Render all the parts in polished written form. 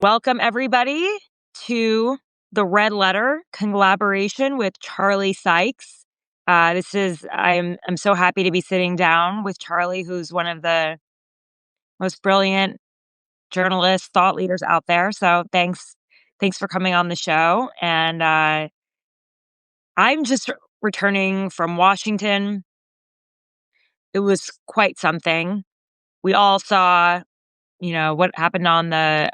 Welcome, everybody, to the Red Letter collaboration with Charlie Sykes. I'm so happy to be sitting down with Charlie, who's one of the most brilliant journalists, thought leaders out there. So thanks for coming on the show. And I'm just returning from Washington. It was quite something. We all saw what happened on the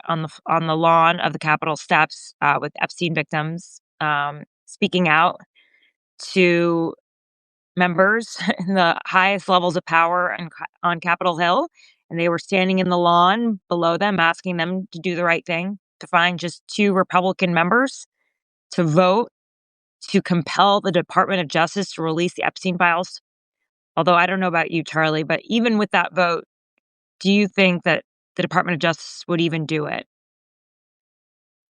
lawn of the Capitol steps with Epstein victims speaking out to members in the highest levels of power on Capitol Hill, and they were standing in the lawn below them, asking them to do the right thing, to find just two Republican members to vote to compel the Department of Justice to release the Epstein files. Although I don't know about you, Charlie, but even with that vote, do you think that the Department of Justice would even do it?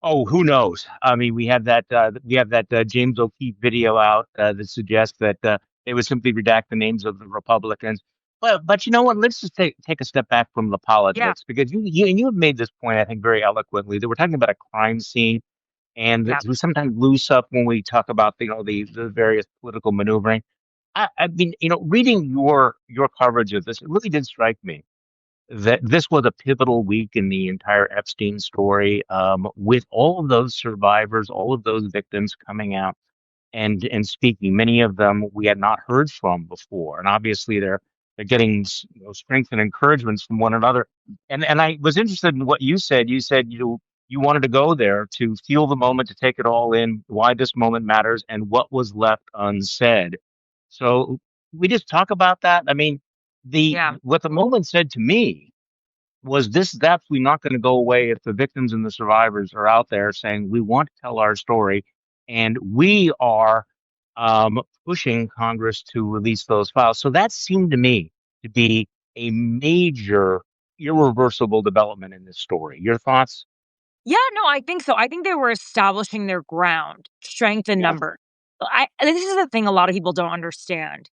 Oh, who knows? I mean, we have that James O'Keefe video out that suggests that they would simply redact the names of the Republicans. But you know what? Let's just take a step back from the Yeah, politics because you have made this point, I think, very eloquently that we're talking about a crime scene, and yeah. that we sometimes lose up when we talk about the various political maneuvering. I mean, reading your coverage of this, it really did strike me that this was a pivotal week in the entire Epstein story, with all of those survivors, all of those victims coming out and speaking. Many of them we had not heard from before, and obviously they're getting strength and encouragements from one another. And I was interested in what you said. You said you wanted to go there to feel the moment, to take it all in, why this moment matters, and what was left unsaid. So we just talk about that. I mean, the Yeah. what the moment said to me was this is absolutely not going to go away if the victims and the survivors are out there saying we want to tell our story, and we are pushing Congress to release those files. So that seemed to me to be a major, irreversible development in this story. Your thoughts? Yeah, no, I think so. I think they were establishing their ground, strength in Yeah. number. This is the thing a lot of people don't understand.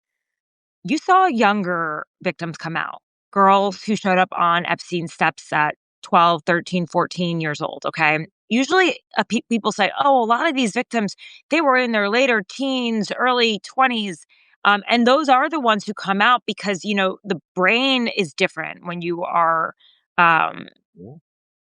You saw younger victims come out, girls who showed up on Epstein's steps at 12, 13, 14 years old, okay? Usually people say, oh, a lot of these victims, they were in their later teens, early 20s. And those are the ones who come out because, the brain is different um,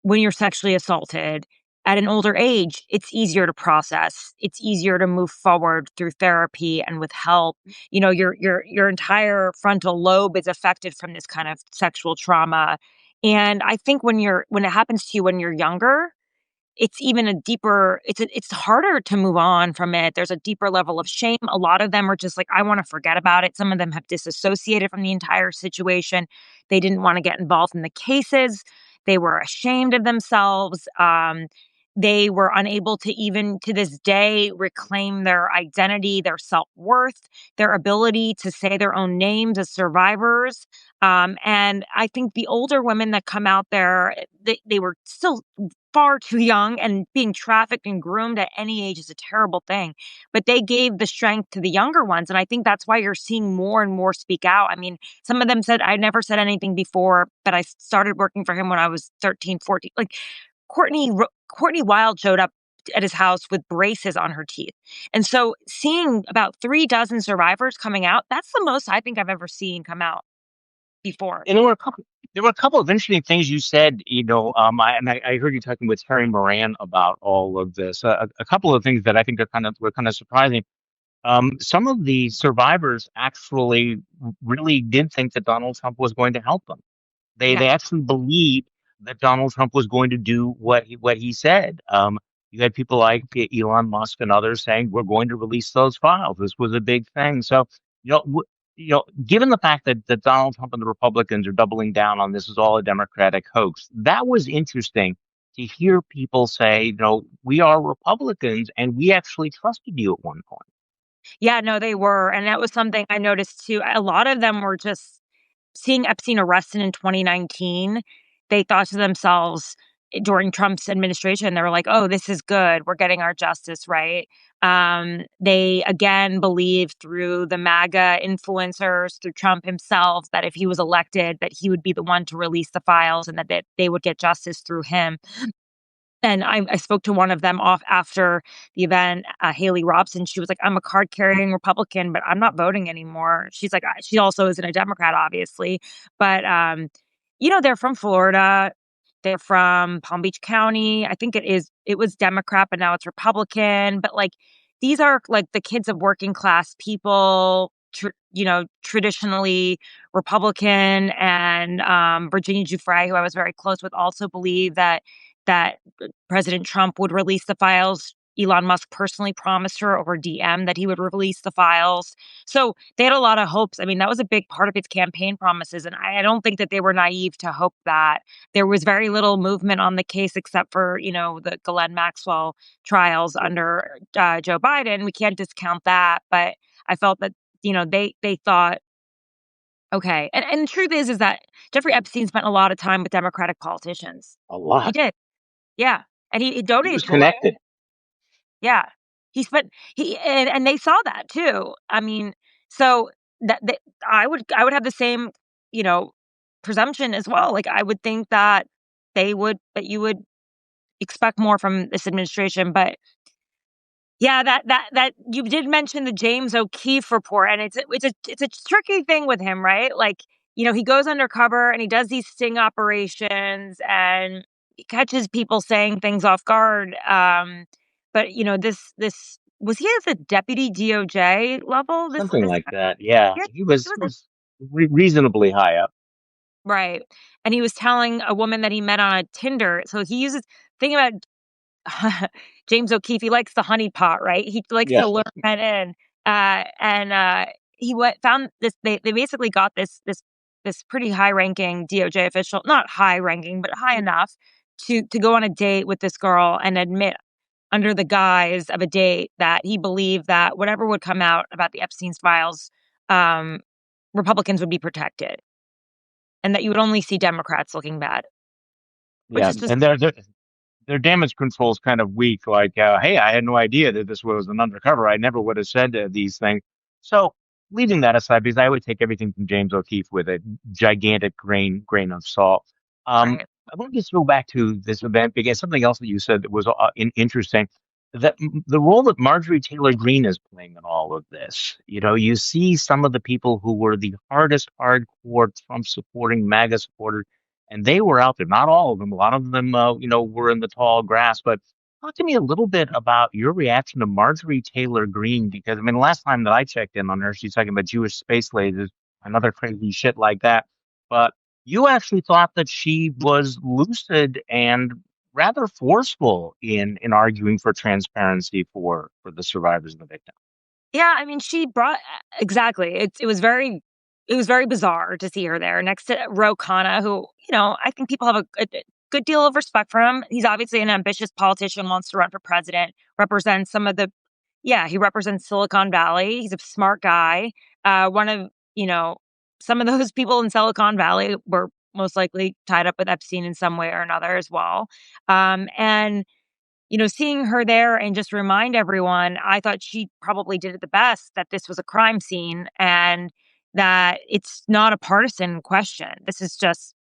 when you're sexually assaulted at an older age. It's easier to process. It's easier to move forward through therapy and with help. Your entire frontal lobe is affected from this kind of sexual trauma. And I think when it happens to you when you're younger, it's even a deeper it's harder to move on from it. There's a deeper level of shame. A lot of them are just like, I want to forget about it. Some of them have disassociated from the entire situation. They didn't want to get involved in the cases. They were ashamed of themselves. They were unable to, even to this day, reclaim their identity, their self-worth, their ability to say their own names as survivors. And I think the older women that come out there, they were still far too young, and being trafficked and groomed at any age is a terrible thing. But they gave the strength to the younger ones. And I think that's why you're seeing more and more speak out. I mean, some of them said, I never said anything before, but I started working for him when I was 13, 14. Like Courtney Wild showed up at his house with braces on her teeth. And so seeing about 3 dozen survivors coming out, that's the most I think I've ever seen come out before. And there were a couple of interesting things you said. I heard you talking with Terry Moran about all of this. A couple of things that I think were kind of surprising. Some of the survivors actually really did think that Donald Trump was going to help them. They Yeah. actually believed that Donald Trump was going to do what he said. You had people like Elon Musk and others saying we're going to release those files. This was a big thing. So given the fact that Donald Trump and the Republicans are doubling down on this is all a Democratic hoax, that was interesting to hear people say, we are Republicans and we actually trusted you at one point. Yeah, no, they were. And that was something I noticed too. A lot of them were just seeing Epstein arrested in 2019. They thought to themselves during Trump's administration, they were like, oh, this is good. We're getting our justice, right? They again believed through the MAGA influencers, through Trump himself, that if he was elected, that he would be the one to release the files and that they would get justice through him. And I spoke to one of them off after the event, Haley Robson. She was like, "I'm a card carrying Republican, but I'm not voting anymore." She's like, she also isn't a Democrat, obviously, but they're from Florida. They're from Palm Beach County. I think it was Democrat, but now it's Republican. But like, these are like the kids of working class people. Traditionally Republican, and Virginia Giuffre, who I was very close with, also believed that President Trump would release the files. Elon Musk personally promised her over DM that he would release the files. So they had a lot of hopes. I mean, that was a big part of his campaign promises. And I don't think that they were naive to hope that. There was very little movement on the case except for, the Ghislaine Maxwell trials under Joe Biden. We can't discount that. But I felt that, they thought, okay. And the truth is that Jeffrey Epstein spent a lot of time with Democratic politicians. A He lot. did. Yeah, and he He was donated to a lot. connected. Yeah. And they saw that too. I mean, so that I would have the same, you know, presumption as well. Like, I would think that you would expect more from this administration, but yeah, that you did mention the James O'Keefe report, and it's a tricky thing with him, right? Like, he goes undercover and he does these sting operations and he catches people saying things off guard. But this was he at the deputy DOJ level? Something This like guy? that. Yeah. Yeah, He he was, was was reasonably high up. right, and he was telling a woman that he met on a Tinder. So he uses thing about James O'Keefe, he likes the honey pot, right? He likes Yeah. to lure men in, and he found this. They basically got this pretty high ranking DOJ official, not high ranking, but high enough to go on a date with this girl and admit under the guise of a date that he believed that whatever would come out about the Epstein's files, um, Republicans would be protected, and that you would only see Democrats looking bad, which Yeah. is just And their damage control is kind of weak. Like, hey, I had no idea that this was an undercover. I never would have said these things. So, leaving that aside, because I would take everything from James O'Keefe with a gigantic grain of salt. right. I want to just go back to this event because something else that you said that was interesting. That the role that Marjorie Taylor Greene is playing in all of this. You see some of the people who were the hardest hardcore Trump supporting MAGA supporters, and they were out there. Not all of them. A lot of them, were in the tall grass. But talk to me a little bit about your reaction to Marjorie Taylor Greene, because I mean, the last time that I checked in on her, she's talking about Jewish space lasers, another crazy shit like that. But you actually thought that she was lucid and rather forceful in arguing for transparency for the survivors and the victims. Yeah, I mean, she brought exactly. It was very bizarre to see her there next to Ro Khanna, who, I think people have a good deal of respect for him. He's obviously an ambitious politician, wants to run for president, represents some of the yeah, he represents Silicon Valley. He's a smart guy. One of, some of those people in Silicon Valley were most likely tied up with Epstein in some way or another as well. And seeing her there and just remind everyone, I thought she probably did it the best, that this was a crime scene and that it's not a partisan question. This is just,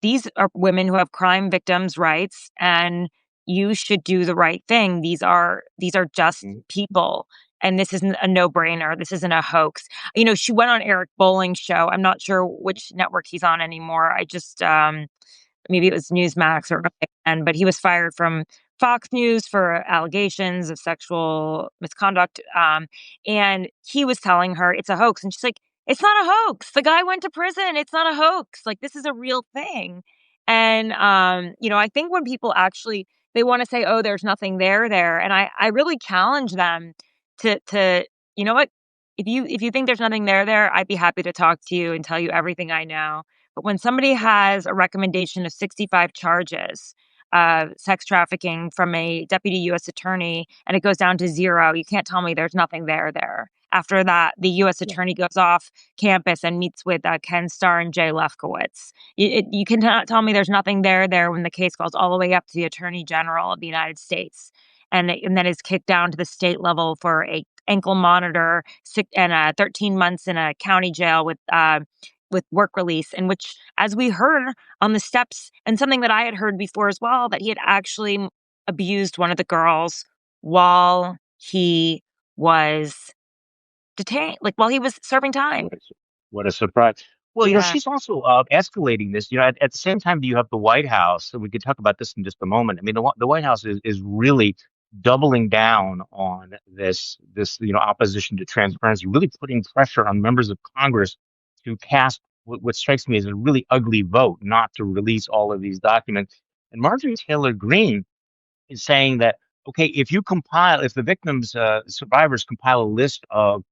these are women who have crime victims' rights, and you should do the right thing. These are just Mhm. people. And this isn't a no-brainer. This isn't a hoax. She went on Eric Bolling's show. I'm not sure which network he's on anymore. I just maybe it was Newsmax or and but he was fired from Fox News for allegations of sexual misconduct. And he was telling her it's a hoax, and she's like, "It's not a hoax. The guy went to prison. It's not a hoax. Like, this is a real thing." And I think when people actually they want to say, "Oh, there's nothing there," and I really challenge them to you know what. If you think there's nothing there, I'd be happy to talk to you and tell you everything I know. But when somebody has a recommendation of 65 charges, sex trafficking from a deputy U.S. attorney, and it goes down to 0, you can't tell me there's nothing there. After that, the U.S. Yeah. attorney goes off campus and meets with Ken Starr and Jay Lefkowitz. You cannot tell me there's nothing there when the case goes all the way up to the Attorney General of the United States, and then is kicked down to the state level for a ankle monitor, and 13 months in a county jail with work release, in which, as we heard on the steps, and something that I had heard before as well, that he had actually abused one of the girls while he was detained, like while he was serving time. What a, what a surprise. Well, Yeah. she's also escalating this. At the same time, you have the White House, and we could talk about this in just a moment. I mean, the White House is really doubling down on this opposition to transparency, really putting pressure on members of Congress to cast what strikes me as a really ugly vote not to release all of these documents. And Marjorie Taylor Greene is saying that, okay, if the victims, survivors compile a list of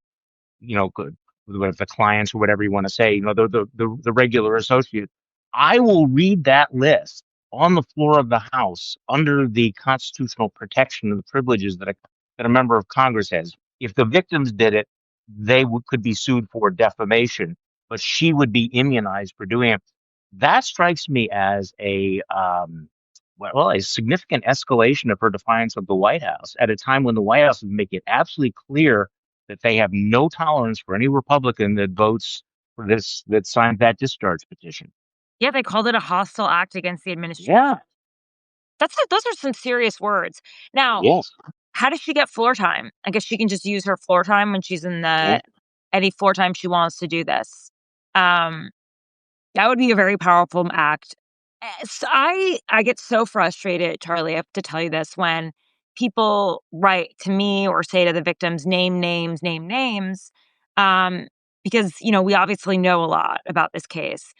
good, with the clients or whatever you want to say, the regular associate, I will read that list on the floor of the House under the constitutional protection of the privileges that a member of Congress has. If the victims did it, could be sued for defamation, but she would be immunized for doing it. That strikes me as a significant escalation of her defiance of the White House at a time when the White House is making it absolutely clear that they have no tolerance for any Republican that votes for this, that signs that discharge petition. Yeah, they called it a hostile act against the administration. Yeah. Those are some serious words. Now, Yes. how does she get floor time? I guess she can just use her floor time when she's in Yeah. the any floor time she wants to do this. Um, that would be a very powerful act. I get so frustrated, Charlie, I have to tell you this, when people write to me or say to the victims, name names, um, because, we obviously know a lot about this case.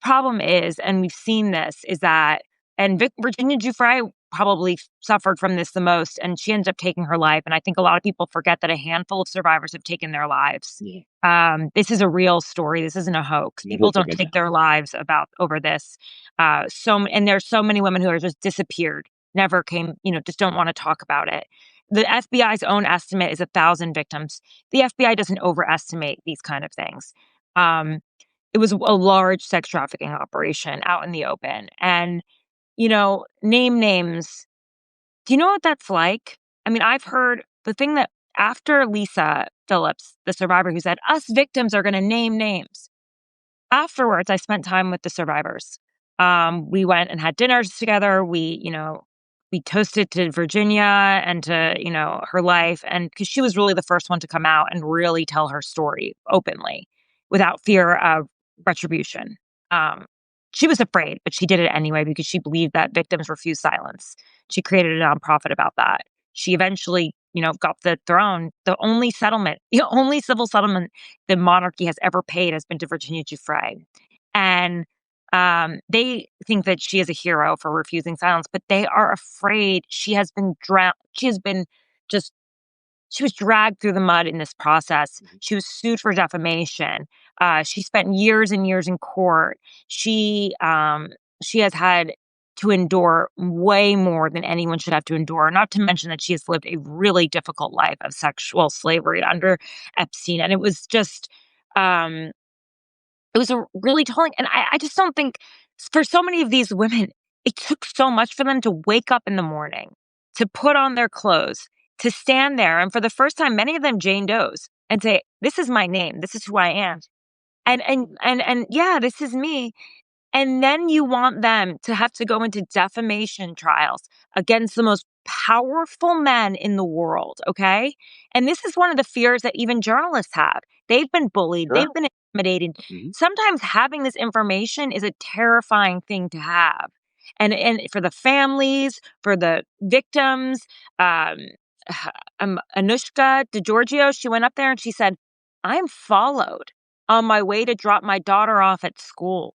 Problem is, and we've seen this, is that and Virginia Giuffre probably suffered from this the most, and she ended up taking her life, and I think a lot of people forget that a handful of survivors have taken their lives. Yeah. This is a real story. This isn't a hoax. Never People don't forget take that. their lives about over this. And there's so many women who are just disappeared, never came, just don't want to talk about it. The FBI's own estimate is 1,000 victims. The FBI doesn't overestimate these kind of things. Um, it was a large sex trafficking operation out in the open, and name names. Do you know what that's like? I mean, I've heard the thing that after Lisa Phillips, the survivor who said, "Us victims are gonna name names." Afterwards, I spent time with the survivors. We went and had dinners together. We toasted to Virginia and to, her life, and because she was really the first one to come out and really tell her story openly without fear of retribution. Um, she was afraid, but she did it anyway because she believed that victims refuse silence. She created a nonprofit about that. She eventually, got the throne. The only settlement, the only civil settlement the monarchy has ever paid has been to Virginia Giuffre. And they think that she is a hero for refusing silence, but they are afraid she has been drowned. She has been just she was dragged through the mud in this process. Mhm. She was sued for defamation. She spent years and years in court. She has had to endure way more than anyone should have to endure. Not to mention that she has lived a really difficult life of sexual slavery under Epstein, and it was just um, it was a really telling. And I just don't think for so many of these women, it took so much for them to wake up in the morning, to put on their clothes, to stand there. And for the first time, many of them Jane Does and say, "This is my name. This is who I am." And yeah, this is me. And then you want them to have to go into defamation trials against the most powerful men in the world, okay? And this is one of the fears that even journalists have. They've been bullied, they've Sure. been intimidated. Mhm. Sometimes having this information is a terrifying thing to have. And for the families, for the victims, um, Anushka DeGiorgio, she went up there and she said, "I'm followed on my way to drop my daughter off at school.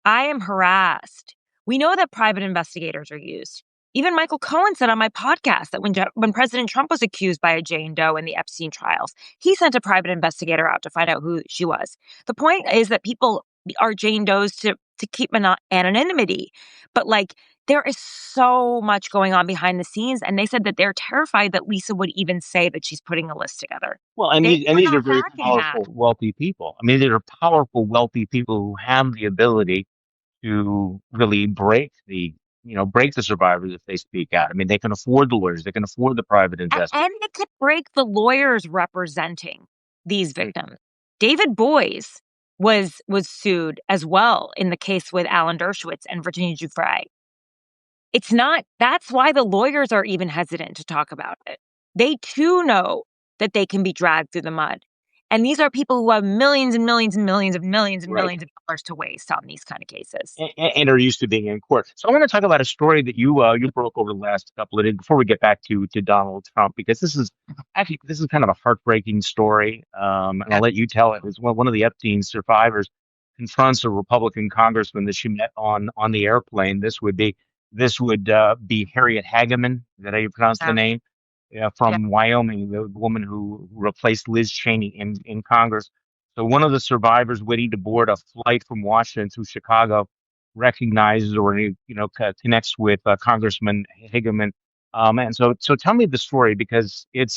I am harassed." We know that private investigators are used. Even Michael Cohen said on my podcast that when President Trump was accused by a Jane Doe in the Epstein trials, he sent a private investigator out to find out who she was. The point is that people are Jane Does to keep anonymity, but like there is so much going on behind the scenes, and they said that they're terrified that Lisa would even say that she's putting a list together. Well, and They are these are not very backing that. powerful, wealthy people. I mean, these are powerful, wealthy people who have the ability to really break the survivors if they speak out. I mean, they can afford the lawyers, they can afford the private And investigators. it could break the lawyers representing these Mm. victims. David Boies was sued as well in the case with Alan Dershowitz and Virginia Giuffre. It's not, that's why the lawyers are even hesitant to talk about it. They too know that they can be dragged through the mud. And these are people who have millions and millions and millions of millions and Right. millions of dollars to waste on these kind of cases. And are used to being in court. So I want to talk about a story that you broke over the last couple of days before we get back to Donald Trump, because this is kind of a heartbreaking story. And I'll let you tell it. It's one of the Epstein survivors confronts a Republican congressman that she met on the airplane. This would be Harriet Hageman. Is that how you pronounce the Yeah. name? Yeah, Yeah. from Wyoming, the woman who replaced Liz Cheney in Congress. So one of the survivors waiting to board a flight from Washington to Chicago recognizes or connects with Congressman Hageman. And so tell me the story, because it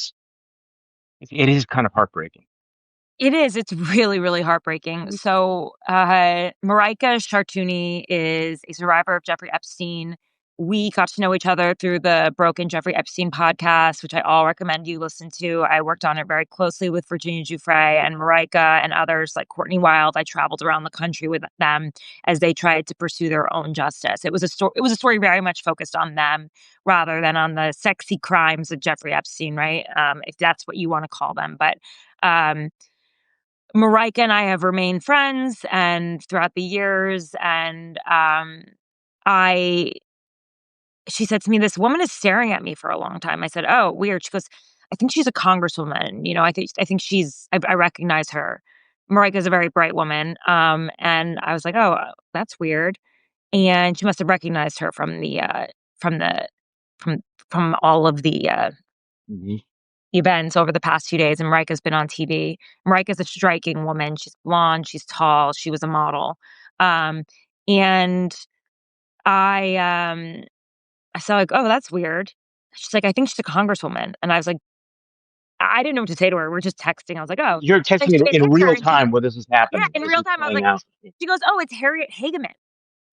is kind of heartbreaking. It is. It's really, really heartbreaking. So, Marika Chartouni is a survivor of Jeffrey Epstein. We got to know each other through the Broken Jeffrey Epstein podcast, which I all recommend you listen to. I worked on it very closely with Virginia Giuffre and Marika and others like Courtney Wild. I traveled around the country with them as they tried to pursue their own justice. It was a story. It was a story very much focused on them rather than on the sexy crimes of Jeffrey Epstein, right? If that's what you want to call them, but. Um, Marika and I have remained friends and throughout the years, and I she said to me, "This woman is staring at me for a long time." I said, "Oh, weird." She goes, "I think she's a congresswoman. I think I recognize her." Marika is a very bright woman, and I was like, "Oh, that's weird." And she must have recognized her from the from from all of the Hmm. events over the past few days, and Marika's been on TV. Marika's a striking woman. She's blonde, she's tall, she was a model. And I saw like, "Oh, that's weird." She's like, "I think she's a congresswoman." And I was like, I didn't know what to say to her. We're just texting. I was like, "Oh." You're Then texting she made a in picture real and she goes, time where this is yeah, happening. in This real is time. I was playing like, out. she goes, "Oh, it's Harriet Hageman."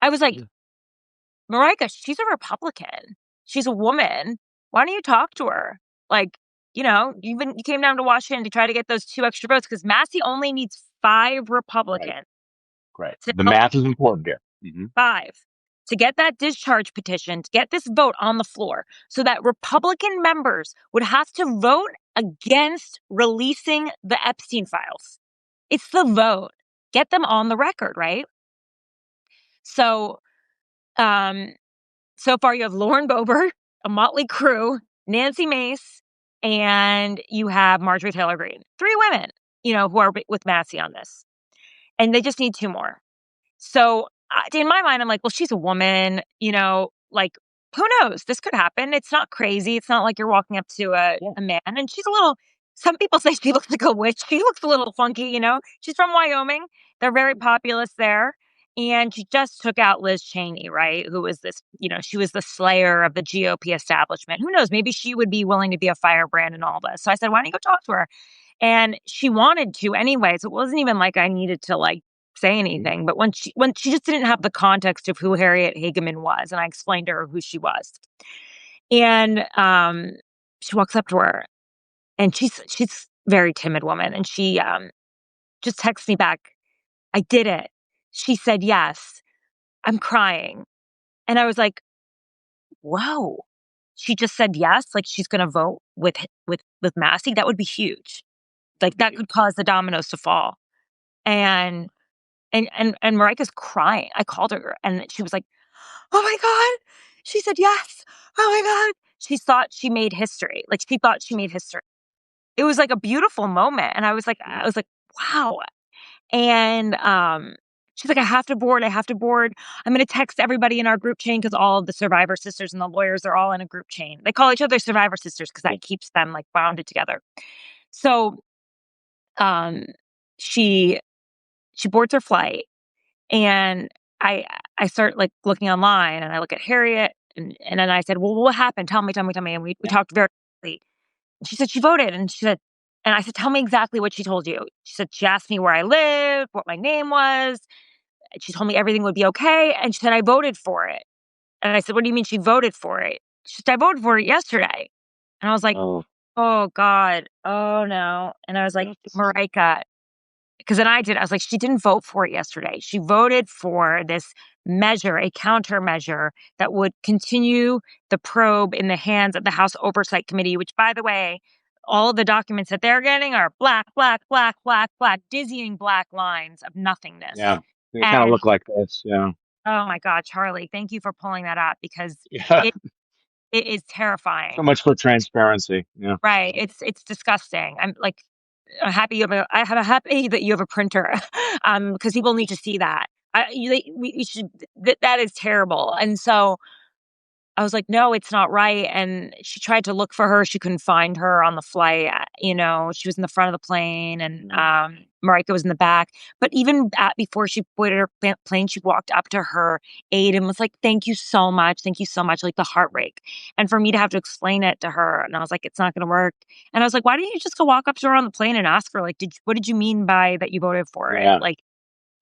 I was like, Yeah. Marika, she's a Republican. She's a woman. Why don't you talk to her? Like, you came down to Washington to try to get those 2 extra votes because Massey only needs 5 Right. Republicans Right. to The vote math is important here. 5 to get that discharge petition, to get this vote on the floor so that Republican members would have to vote against releasing the Epstein files. It's the vote. Get them on the record, right? So, um, so far, you have Lauren Boebert, a motley crew, Nancy Mace, and you have Marjorie Taylor Greene. 3 women, who are with Massey on this. And they just need 2 more. So in my mind, I'm like, well, she's a woman, like, who knows? This could happen. It's not crazy. It's not like you're walking up to Yeah. a man. And she's a little, some people say she looks like a witch. She looks a little funky. She's from Wyoming. They're very populous there. And she just took out Liz Cheney, right? Who was she was the slayer of the GOP establishment. Who knows? Maybe she would be willing to be a firebrand in all this. So I said, why don't you go talk to her? And she wanted to anyway. So it wasn't even like I needed to like say Mhm. anything. But when she just didn't have the context of who Harriet Hageman was, and I explained to her who she was. And she walks up to her and she's a very timid woman. And she just texts me back, "I did it." She said, "Yes, I'm crying." And I was like, whoa. She just said yes, like she's gonna vote with Massey. That would be huge. Like that could cause the dominoes to fall. And and Marika's crying. I called her and she was like, "Oh my god." She said, "Yes. Oh my god." She thought she made history. Like she thought she made history. It was like a beautiful moment. And Yeah. I was like, wow. And she's like, I have to board. I'm gonna text everybody in our group chain because all of the survivor sisters and the lawyers are all in a group chain. They call each other survivor sisters because Yeah. that keeps them like bounded together. So um she she boards her flight and I I start like looking online and I look at Harriet and then I said, "Well, what happened? Tell me, tell me, tell me." And we Yeah. talked very quickly. She said she voted and she said, and I said, "Tell me exactly what she told you." She said she asked me where I lived, what my name was. And she told me everything would be okay. And she said, "I voted for it." And I said, "What do you mean she voted for it?" She said, "I voted for it yesterday." And I was like, Oh, "Oh God. Oh no." And I was like, justice. "Marika, because then I was like, she didn't vote for it yesterday. She voted for this measure, a countermeasure that would continue the probe in the hands of the House Oversight Committee, which, by the way, all of the documents that they're getting are black, black, black, black, black, dizzying black lines of nothingness. Yeah. They kind of And look like this. Yeah. oh my God, Charlie, thank you for pulling that up because Yeah. it it is So terrifying. much for transparency. Yeah. Right. It's disgusting. I'm like happy that you have a printer, because people need to see that. We should. That is terrible. And so I was like, no, it's not right. And she tried to look for her. She couldn't find her on the flight. She was in the front of the plane, and Marika was in the back. But even before she boarded her plane, she walked up to her aide and was like, "Thank you so much. Thank you so much." Like the heartbreak. And for me to have to explain it to her, and I was like, "It's not going to work." And I was like, "Why didn't you just go walk up to her on the plane and ask her, like, what did you mean by that you voted for it?" Yeah. Like,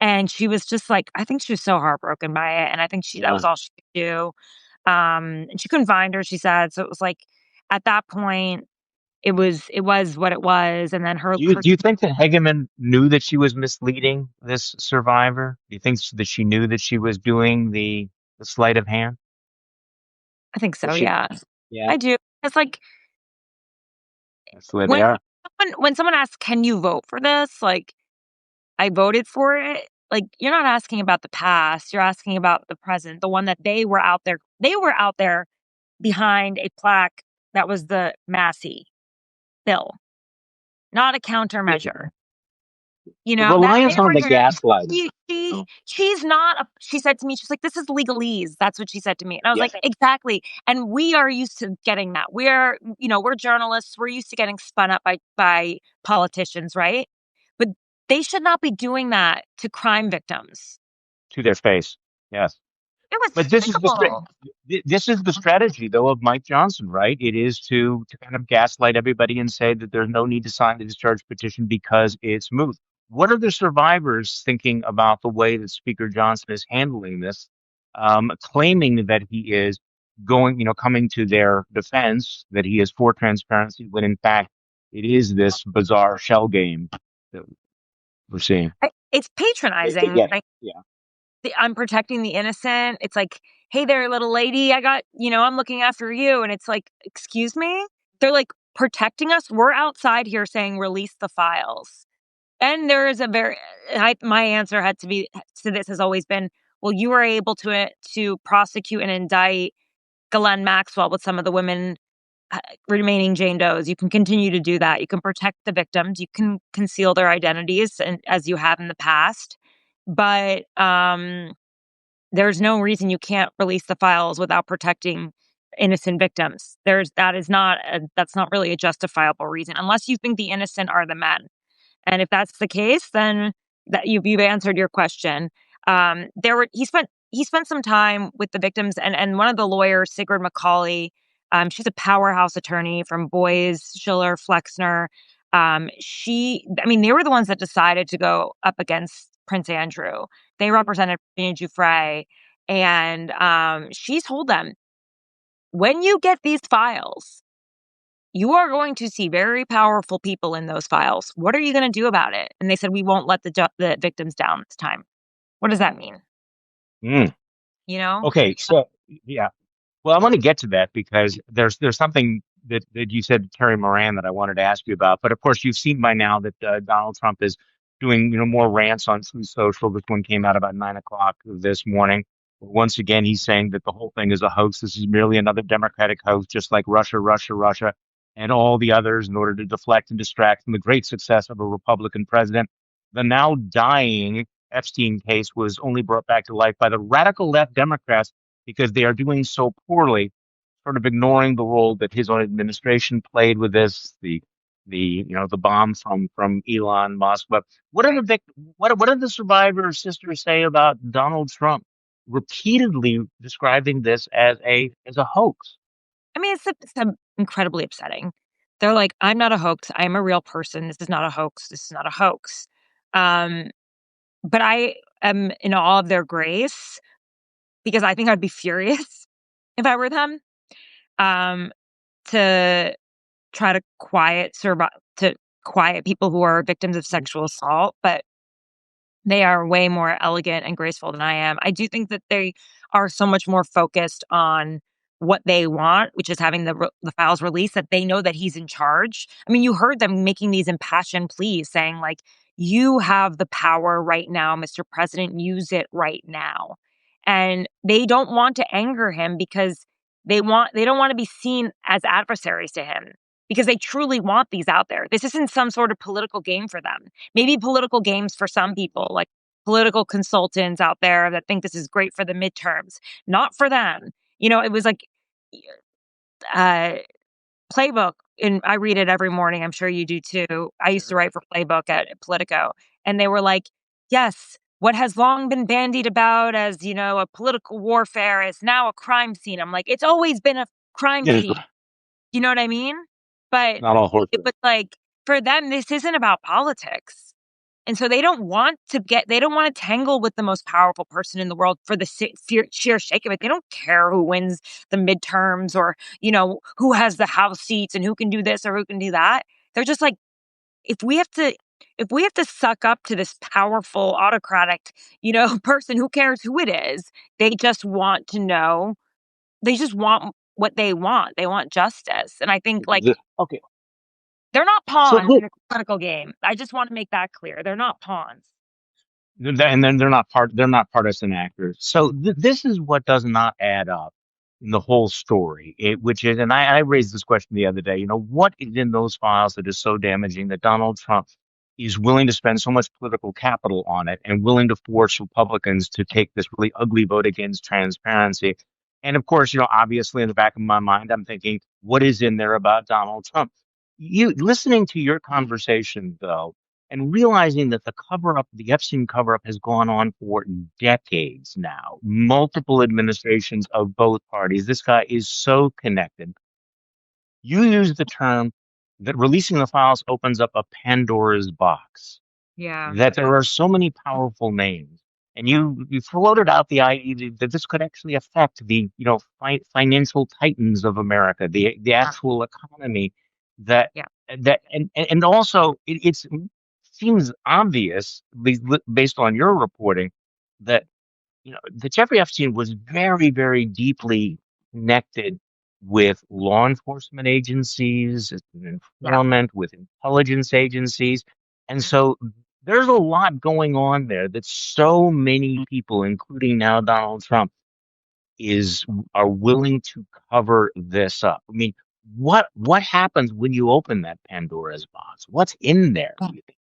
and she was just like, I think she was so heartbroken by it, and I think that Yeah. was all she could do. And she couldn't find her, she said. So it was like at that point, it was what it was. And then Do you think that Hageman knew that she was misleading this survivor? Do you think that she knew that she was doing the sleight of hand? I think Was so, she? yeah. Yeah. I do. It's like That's the way they when are. when someone asks, "Can you vote for this?" Like, I voted for it. Like, you're not asking about the past, you're asking about the present, the one that they were out there behind a plaque that was the Massey bill, not a Yeah. countermeasure. The That they reliance on were the there. gaslighting. She's not a she said to me, she's like, "This is legalese." That's what she said to me. And I was Yeah. like, "Exactly." And we are used to getting that. We're journalists. We're used to getting spun up by politicians, right? But they should not be doing that to crime victims. To their face. Yes. It was But despicable. this is the strategy though of Mike Johnson, right? It is to kind of gaslight everybody and say that there's no need to sign the discharge petition because it's moot. What are the survivors thinking about the way that Speaker Johnson is handling this, claiming that he is coming to their defense, that he is for transparency, when in fact it is this bizarre shell game that we're seeing. It's patronizing. Yeah, Like, yeah. I'm protecting the innocent. It's like, "Hey there, little lady. I'm looking after you." And it's like, "Excuse me?" They're like protecting us. We're outside here saying, "Release the files." And there is my answer had to be to this has always been, well, you were able to prosecute and indict Ghislaine Maxwell with some of the women remaining Jane Does. You can continue to do that. You can protect the victims. You can conceal their identities, and as you have in the past. But there's no reason you can't release the files without protecting innocent victims. That's not really a justifiable reason unless you think the innocent are the men. And if that's the case, then that you've answered your question. There were he spent some time with the victims, and one of the lawyers, Sigrid McCauley, she's a powerhouse attorney from Boyes, Schiller, Flexner. They were the ones that decided to go up against Prince Andrew. They represented Virginia Giuffre, and she told them, when you get these files, you are going to see very powerful people in those files. What are you going to do about it? And they said, we won't let the victims down this time. What does that mean? Mm. You know? Okay, so yeah. Well, I want to get to that because there's something that you said to Terry Moran that I wanted to ask you about. But of course, you've seen by now that Donald Trump is doing more rants on Truth Social. This one came out about 9 o'clock this morning. Once again, he's saying that the whole thing is a hoax. This is merely another Democratic hoax, just like Russia, Russia, Russia, and all the others, in order to deflect and distract from the great success of a Republican president. The now dying Epstein case was only brought back to life by the radical left Democrats because they are doing so poorly, sort of ignoring the role that his own administration played with this, the bomb from Elon Musk. But what do the survivor sisters say about Donald Trump repeatedly describing this as a hoax? I mean, it's incredibly upsetting. They're like, I'm not a hoax. I'm a real person. This is not a hoax. This is not a hoax. Um, but I am in awe of their grace because I think I'd be furious if I were them. Um, to try to quiet people who are victims of sexual assault. But They are way more elegant and graceful than I am. I do think that they are so much more focused on what they want, which is having the files released, that they know that he's in charge. I mean, you heard them making these impassioned pleas saying like, "You have the power right now, Mr. President, use it right now." And they don't want to anger him because they don't want to be seen as adversaries to him because they truly want these out there. This isn't some sort of political game for them. Maybe political games for some people, like political consultants out there that think this is great for the midterms. Not for them. It was like uh, Playbook, and I read it every morning. I'm sure you do too. I used to Sure. write for Playbook at Politico, and they were like, "Yes, what has long been bandied about as a political warfare is now a crime scene." I'm like, "It's always been a crime Yeah, scene." You know what I mean? But not all it horses. was like, for them, this isn't about politics. And so they don't wanna tangle with the most powerful person in the world for the sheer sake of it. They don't care who wins the midterms or, who has the House seats and who can do this or who can do that. They're just like, if we have to if we have to suck up to this powerful autocratic, person, who cares who it is? They just want to know. They just want what they want. They want justice. And I think, like, Okay, they're not so pawns in the political game. I just wanna make that clear. They're not pawns. and then they're not partisan actors. So this is what does not add up in the whole story. Which is, and I raised this question the other day. What is in those files that is so damaging that Donald Trump is willing to spend so much political capital on it and willing to force Republicans to take this really ugly vote against transparency? And of course, obviously in the back of my mind, I'm thinking, what is in there about Donald Trump? You listening to your conversation though, and realizing that the Epstein cover up has gone on for decades now, multiple administrations of both parties. This guy is so connected. You use the term that releasing the files opens up a Pandora's box, Yeah. that there are so many powerful names. And you floated out the idea that this could actually affect the financial titans of America, the actual economy. That Yeah. and also it seems obvious, at least based on your reporting, that that Jeffrey Epstein was very, very deeply connected with law enforcement agencies, as an Yeah. informant with intelligence agencies. And Mhm. so there's a lot going on there that so many people, including now Donald Trump, is are willing to cover this up. I mean, what happens when you open that Pandora's box? What's in there, do you think?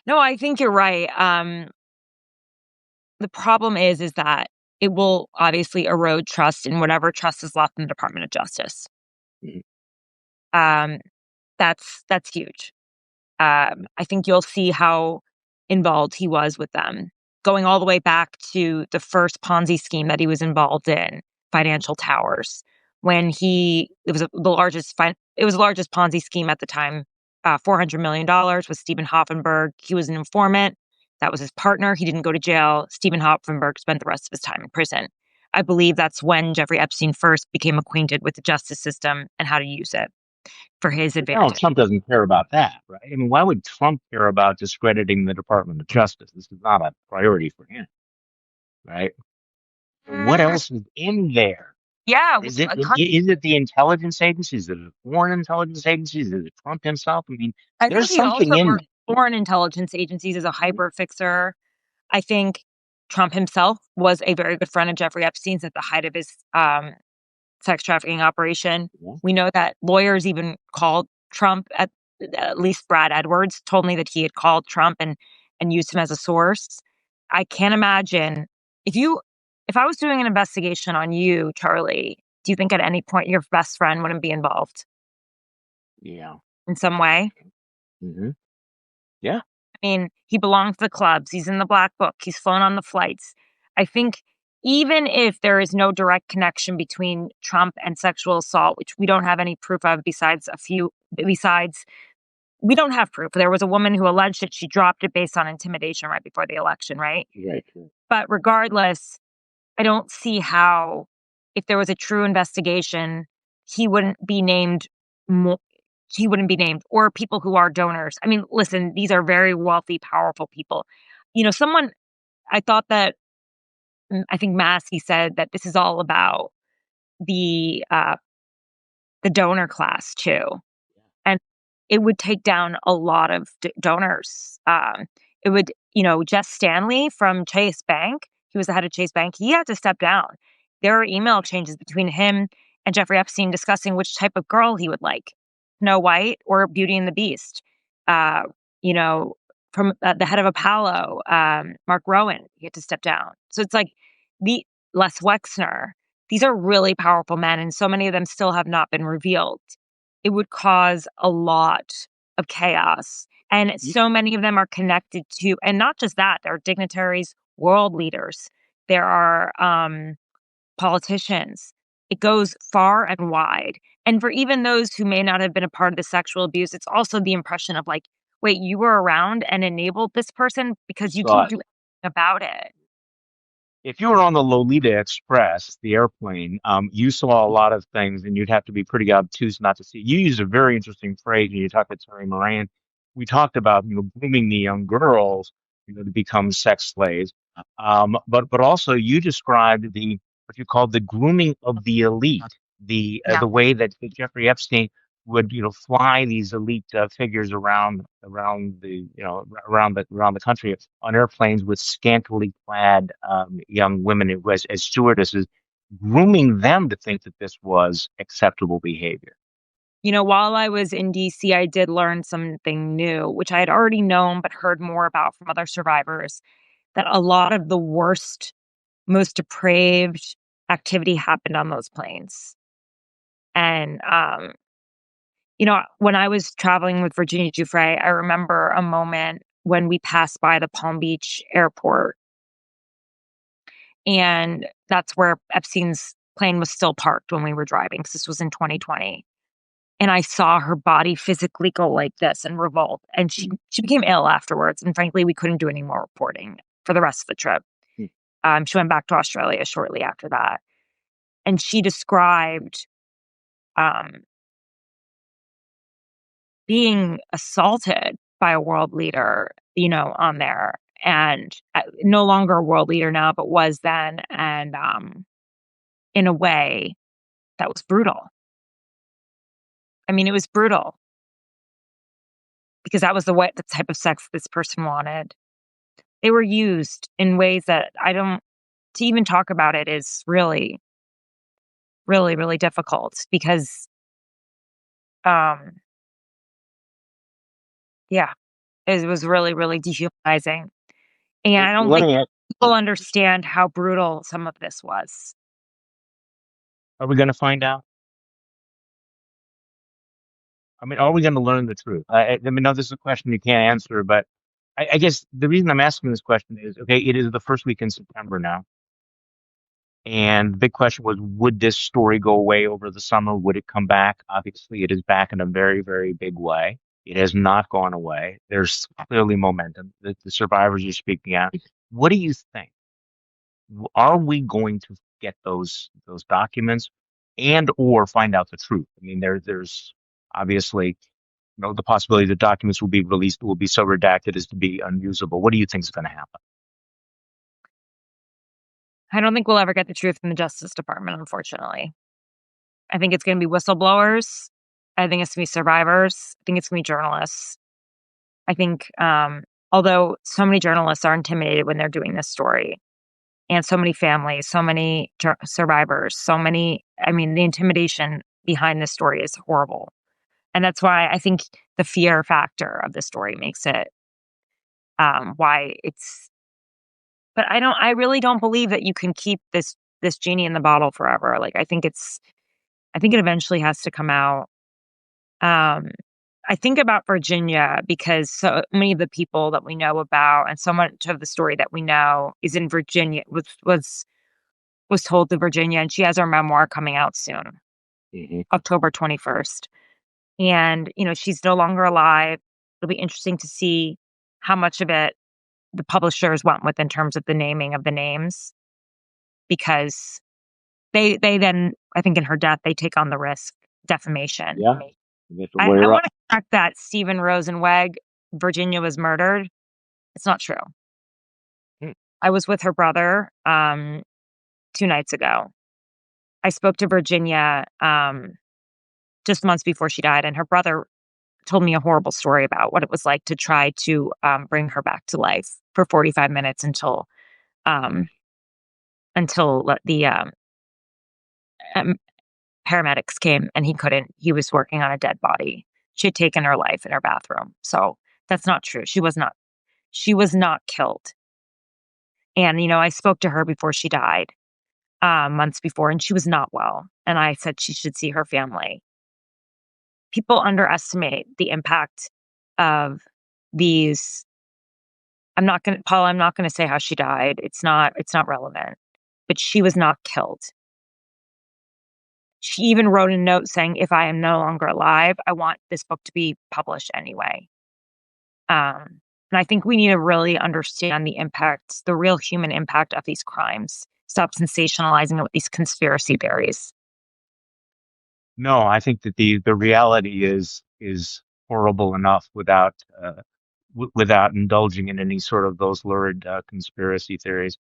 No, I think you're right. The problem is that it will obviously erode trust in whatever trust is left in the Department of Justice. Mhm. Um, that's huge. I think you'll see how involved he was with them, going all the way back to the first Ponzi scheme that he was involved in, Financial Towers, when it was the largest Ponzi scheme at the time, $400 million with Stephen Hoffenberg. He was an informant. That was his partner. He didn't go to jail. Stephen Hoffenberg spent the rest of his time in prison. I believe that's when Jeffrey Epstein first became acquainted with the justice system and how to use it for his But Donald advantage. Trump doesn't care about that, right? I mean, why would Trump care about discrediting the Department of Justice? This is not a priority for him, right? So what Mm, else is in there? yeah, Is it the intelligence agencies? Is it the foreign intelligence agencies? Is it Trump himself? I mean, I think there's he something also in worked foreign intelligence agencies as a there. hyper fixer. I think Trump himself was a very good friend of Jeffrey Epstein's at the height of his sex trafficking operation. Yeah. We know that lawyers even called Trump at least Brad Edwards told me that he had called Trump and used him as a source. I can't imagine if you if I was doing an investigation on you, Charlie, do you think at any point your best friend wouldn't be involved Yeah. in some way? Hmm. Yeah. I mean, he belongs to the clubs. He's in the black book. He's flown on the flights. I think even if there is no direct connection between Trump and sexual assault, which we don't have any proof of besides we don't have proof. There was a woman who alleged that she dropped it based on intimidation right before the election, right? Right. But regardless, I don't see how, if there was a true investigation, he wouldn't be named. Mo- he wouldn't be named, or people who are donors. I mean, listen, these are very wealthy, powerful people. someone, I thought that, I think Massey said that this is all about the, uh, the donor class too. And it would take down a lot of donors. It would, Jess Stanley from Chase Bank, he was the head of Chase Bank, he had to step down. There were email exchanges between him and Jeffrey Epstein discussing which type of girl he would like, Snow White or Beauty and the Beast. Uh, you know, from the head of Apollo, Mark Rowan, he had to step down. So it's like the Les Wexner. These are really powerful men, and so many of them still have not been revealed. It would cause a lot of chaos. And Y- so many of them are connected to, and not just that, there are dignitaries, world leaders, there are politicians. It goes far and wide. And for even those who may not have been a part of the sexual abuse, it's also the impression of like, wait, you were around and enabled this person because you Saw can't it. do anything about it. If you were on the Lolita Express, the airplane, you saw a lot of things, and you'd have to be pretty obtuse not to see. You used a very interesting phrase when you talked to Terry Moran. We talked about grooming the young girls, to become sex slaves. But also you described the what you called the grooming of the elite, Yeah. the way that Jeffrey Epstein would fly these elite figures around the country on airplanes with scantily clad young women as stewardesses, grooming them to think that this was acceptable behavior. While I was in DC, I did learn something new, which I had already known but heard more about from other survivors, that a lot of the worst, most depraved activity happened on those planes. And, when I was traveling with Virginia Giuffre, I remember a moment when we passed by the Palm Beach airport, and that's where Epstein's plane was still parked when we were driving, because this was in 2020. And I saw her body physically go like this and revolt, and she became ill afterwards, and frankly, we couldn't do any more reporting for the rest of the trip. Hmm. She went back to Australia shortly after that, and she described, um, being assaulted by a world leader, on there, and, no longer a world leader now, but was then, and, in a way that was brutal. I mean, it was brutal because that was the type of sex this person wanted. They were used in ways that I don't to even talk about it is really, really, really difficult because, um, yeah, it was really, really dehumanizing, and Well, I don't let think me ask, people understand how brutal some of this was. are we going to find out? I mean, are we going to learn the truth? I mean, no, this is a question you can't answer, but I guess the reason I'm asking this question is, okay, it is the first week in September now. And the big question was, would this story go away over the summer? Would it come back? Obviously, it is back in a very, very big way. It has not gone away. There's clearly momentum. The survivors are speaking out. What do you think? Are we going to get those documents and or find out the truth? I mean, there's obviously the possibility that documents will be released will be so redacted as to be unusable. What do you think is going to happen? I don't think we'll ever get the truth from the Justice Department, unfortunately. I think it's gonna be whistleblowers. I think it's gonna be survivors. I think it's gonna be journalists. I think, although so many journalists are intimidated when they're doing this story, and so many families, so many survivors, I mean, the intimidation behind this story is horrible. And that's why I think the fear factor of the story makes it, why it's, but I really don't believe that you can keep this genie in the bottle forever. Like, I think it eventually has to come out. Um, I think about Virginia because so many of the people that we know about and so much of the story that we know is in Virginia, was told to Virginia, and she has her memoir coming out soon, Hmm. October 21st. And, she's no longer alive. It'll be interesting to see how much of it the publishers went with in terms of the naming of the names, because they then, I think in her death, they take on the risk, defamation. Yeah, you have to I lawyer want up. to correct that Stephen Rosenweg, Virginia was murdered. It's not true. I was with her brother 2 nights ago. I spoke to Virginia just months before she died, and her brother told me a horrible story about what it was like to try to bring her back to life for 45 minutes um, until the um, paramedics came, and he couldn't. He was working on a dead body. She had taken her life in her bathroom. So that's not true. She was not. She was not killed. And I spoke to her before she died, months before, and she was not well. And I said she should see her family. People underestimate the impact of these. Paul, I'm not gonna say how she died. It's not relevant. But she was not killed. She even wrote a note saying, "If I am no longer alive, I want this book to be published anyway." And I think we need to really understand the impact, the real human impact of these crimes. Stop sensationalizing it with these conspiracy theories. No, I think that the reality is horrible enough without indulging in any sort of those lurid conspiracy theories.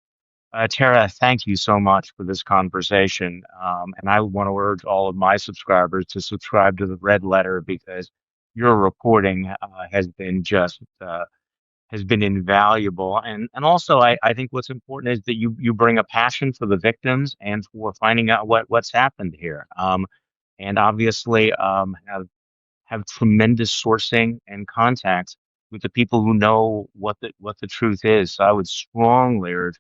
Tara, thank you so much for this conversation. And I want to urge all of my subscribers to subscribe to the Red Letter because your reporting has been invaluable. And also I think what's important is that you bring a passion for the victims and for finding out what's happened here. And obviously have tremendous sourcing and contacts with the people who know what the truth is. So I would strongly urge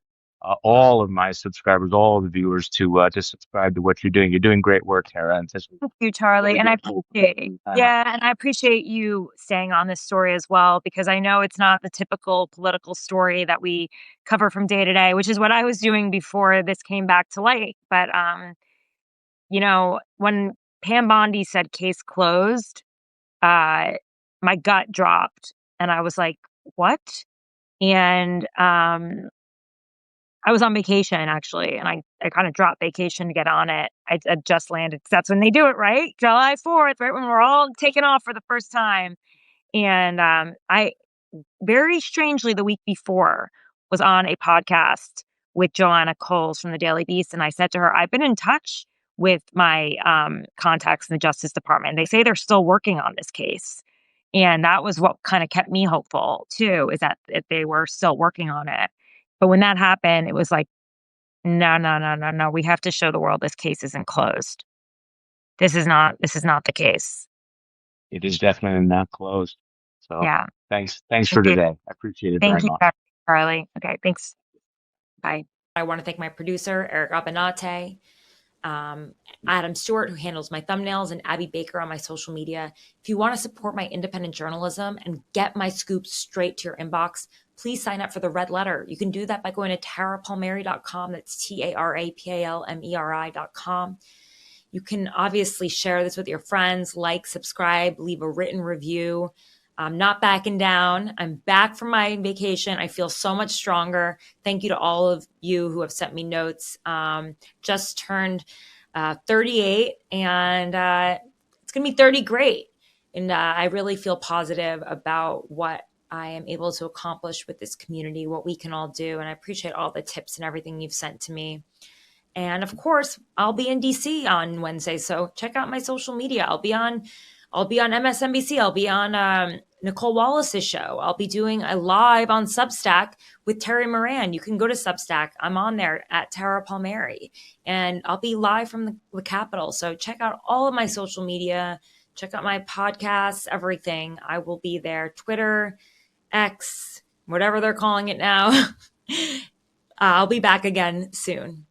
all of my subscribers, all of the viewers, to subscribe to what you're doing. You're doing great work, Tara. And this was Thank you, Charlie. really And I great. appreciate, yeah, and I appreciate you staying on this story as well, because I know it's not the typical political story that we cover from day to day, which is what I was doing before this came back to light. But when Pam Bondi said case closed, uh, my gut dropped, and I was like, "What?" And I was on vacation actually, and I kind of dropped vacation to get on it. I just landed 'cause that's when they do it, right? July 4th, right when we're all taking off for the first time. And I very strangely the week before was on a podcast with Joanna Coles from the Daily Beast, and I said to her, "I've been in touch with my contacts in the Justice Department. They say they're still working on this case." And that was what kind of kept me hopeful too, is that if they were still working on it. But when that happened, it was like, no, no, no, no, no. We have to show the world this case isn't closed. This is not the case. It is definitely not closed. So Yeah. thanks for Okay. today. I appreciate it very Thank you, much. Charlie. Okay, thanks. Bye. I want to thank my producer, Eric Abinate, Adam Stewart, who handles my thumbnails, and Abby Baker on my social media. If you want to support my independent journalism and get my scoops straight to your inbox, please sign up for the Red Letter. You can do that by going to tarapalmeri.com. That's TARAPALMERI.com. You can obviously share this with your friends, like, subscribe, leave a written review. I'm not backing down. I'm back from my vacation. I feel so much stronger. Thank you to all of you who have sent me notes. Just turned 38, and it's going to be 30 great. And I really feel positive about what I am able to accomplish with this community, what we can all do. And I appreciate all the tips and everything you've sent to me. And of course, I'll be in DC on Wednesday, so check out my social media. I'll be on MSNBC. I'll be on Nicole Wallace's show. I'll be doing a live on Substack with Terry Moran. You can go to Substack. I'm on there at Tara Palmeri, and I'll be live from the Capitol. So check out all of my social media. Check out my podcasts, everything. I will be there. Twitter, X, whatever they're calling it now. I'll be back again soon.